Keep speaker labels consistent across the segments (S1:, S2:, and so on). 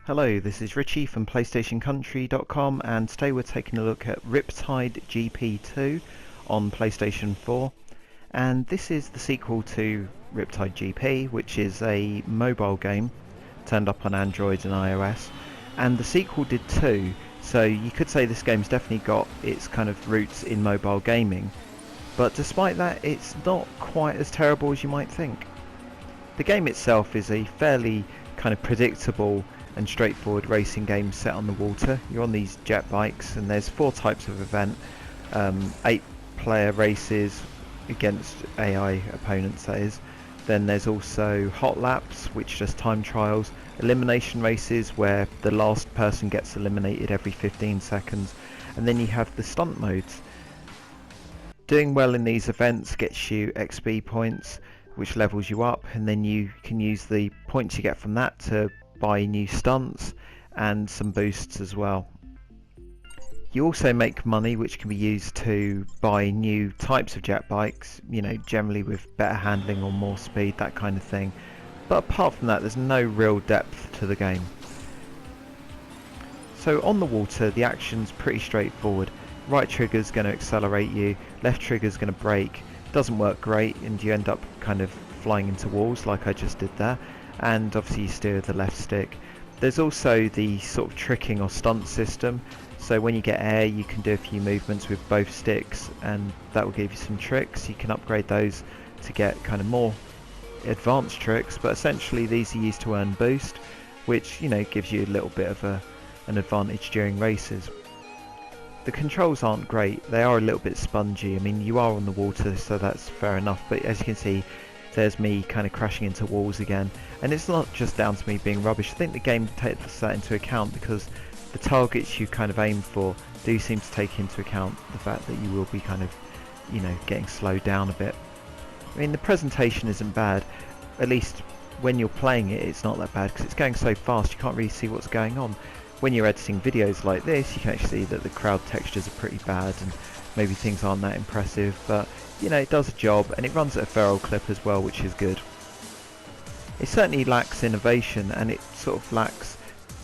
S1: Hello, this is Richie from PlayStationCountry.com, and today we're taking a look at Riptide GP2 on PlayStation 4. And this is the sequel to Riptide GP, which is a mobile game turned up on Android and iOS. And the sequel did too, so you could say this game's definitely got its kind of roots in mobile gaming. But despite that, it's not quite as terrible as you might think. The game itself is a fairly kind of predictable and straightforward racing game set on the water. You're on these jet bikes, and there's 4 types of event. 8-player races against AI opponents, that is. Then there's also hot laps, which just time trials, elimination races where the last person gets eliminated every 15 seconds, and then you have the stunt modes. Doing well in these events gets you XP points, which levels you up, and then you can use the points you get from that to buy new stunts and some boosts as well. You also make money, which can be used to buy new types of jet bikes, generally with better handling or more speed, that kind of thing. But apart from that, there's no real depth to the game. So on the water, the action's pretty straightforward. Right trigger's going to accelerate you, left trigger's going to brake. Doesn't work great, and you end up kind of flying into walls like I just did there. And obviously you steer with the left stick. There's also the sort of tricking or stunt system, so when you get air you can do a few movements with both sticks, and that will give you some tricks. You can upgrade those to get kind of more advanced tricks, but essentially these are used to earn boost, which gives you a little bit of an advantage during races. The controls aren't great, they are a little bit spongy. I mean, you are on the water, so that's fair enough, but as you can see, there's me kind of crashing into walls again. And it's not just down to me being rubbish. I think the game takes that into account because the targets you kind of aim for do seem to take into account the fact that you will be kind of, getting slowed down a bit. I mean, the presentation isn't bad. At least when you're playing it, it's not that bad because it's going so fast you can't really see what's going on. When you're editing videos like this, you can actually see that the crowd textures are pretty bad and maybe things aren't that impressive, but it does a job, and it runs at a fair old clip as well, which is good. It certainly lacks innovation, and it sort of lacks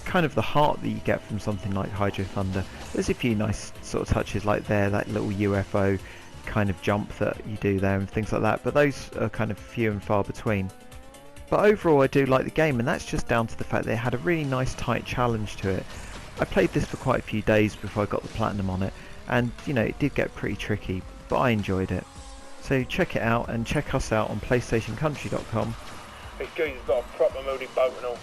S1: kind of the heart that you get from something like Hydro Thunder. There's a few nice sort of touches like that little UFO kind of jump that you do there and things like that, but those are kind of few and far between. But overall I do like the game, and that's just down to the fact that it had a really nice tight challenge to it. I played this for quite a few days before I got the platinum on it, and it did get pretty tricky, but I enjoyed it. So check it out, and check us out on PlayStationCountry.com.
S2: This guy's got a proper moody boat and all.